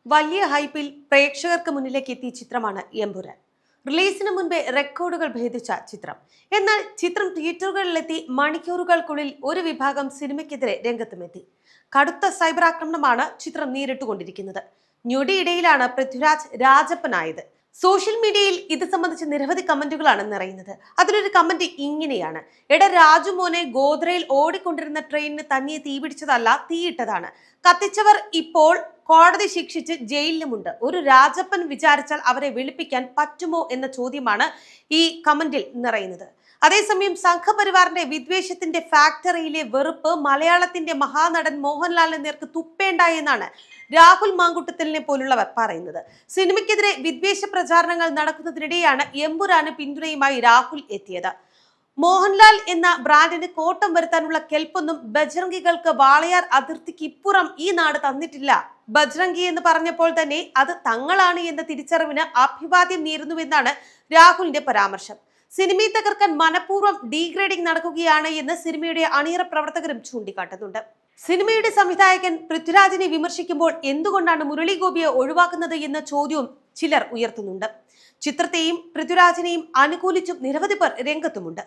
വലിയ ഹൈപ്പിൽ പ്രേക്ഷകർക്ക് മുന്നിലേക്ക് എത്തിയ ചിത്രമാണ് എമ്പുരാൻ. റിലീസിന് മുൻപേ റെക്കോർഡുകൾ ഭേദിച്ച ചിത്രം. എന്നാൽ ചിത്രം തിയേറ്ററുകളിലെത്തി മണിക്കൂറുകൾക്കുള്ളിൽ ഒരു വിഭാഗം സിനിമയ്ക്കെതിരെ രംഗത്തുമെത്തി. കടുത്ത സൈബർ ആക്രമണമാണ് ചിത്രം നേരിട്ടുകൊണ്ടിരിക്കുന്നത്. ഞൊടിയിടയിലാണ് പൃഥ്വിരാജ് രാജപ്പനായത്. സോഷ്യൽ മീഡിയയിൽ ഇത് സംബന്ധിച്ച് നിരവധി കമന്റുകളാണ് നിറയുന്നത്. അതിലൊരു കമന്റ് ഇങ്ങനെയാണ്: എട രാജു മോനെ, ഗോദ്രയിൽ ഓടിക്കൊണ്ടിരുന്ന ട്രെയിനിന് തന്നെ തീപിടിച്ചതല്ല, തീയിട്ടതാണ്. കത്തിച്ചവർ ഇപ്പോൾ കോടതി ശിക്ഷിച്ച് ജയിലിലുമുണ്ട്. ഒരു രാജപ്പൻ വിചാരിച്ചാൽ അവരെ വെളുപ്പിക്കാൻ പറ്റുമോ എന്ന ചോദ്യമാണ് ഈ കമന്റിൽ നിറയുന്നത്. അതേസമയം സംഘപരിവാറിന്റെ വിദ്വേഷത്തിന്റെ ഫാക്ടറിയിലെ വെറുപ്പ് മലയാളത്തിന്റെ മഹാനടൻ മോഹൻലാലിന് നേർക്ക് തുപ്പേണ്ട എന്നാണ് രാഹുൽ മാങ്കുട്ടത്തലിനെ പോലുള്ളവർ പറയുന്നത്. സിനിമയ്ക്കെതിരെ വിദ്വേഷ പ്രചാരണങ്ങൾ നടക്കുന്നതിനിടെയാണ് എമ്പുരാന് പിന്തുണയുമായി രാഹുൽ എത്തിയത്. മോഹൻലാൽ എന്ന ബ്രാൻഡിന് കോട്ടം വരുത്താനുള്ള കെൽപ്പൊന്നും ബജ്രംഗികൾക്ക് വാളയാർ അതിർത്തിക്ക് ഇപ്പുറം ഈ നാട് തന്നിട്ടില്ല. ബജ്രംഗി എന്ന് പറഞ്ഞപ്പോൾ തന്നെ അത് തങ്ങളാണ് എന്ന തിരിച്ചറിവിന് അഭിവാദ്യം നേരുന്നുവെന്നാണ് രാഹുലിന്റെ പരാമർശം. സിനിമയെ തകർക്കാൻ മനഃപൂർവ്വം ഡീഗ്രേഡിംഗ് നടക്കുകയാണ് എന്ന് സിനിമയുടെ അണിയറ പ്രവർത്തകരും ചൂണ്ടിക്കാട്ടുന്നുണ്ട്. സിനിമയുടെ സംവിധായകൻ പൃഥ്വിരാജിനെ വിമർശിക്കുമ്പോൾ എന്തുകൊണ്ടാണ് മുരളി ഗോപിയെ ഒഴിവാക്കുന്നത് എന്ന ചോദ്യവും ചിലർ ഉയർത്തുന്നുണ്ട്. ചിത്രത്തെയും പൃഥ്വിരാജിനെയും അനുകൂലിച്ചും നിരവധി പേർ രംഗത്തുമുണ്ട്.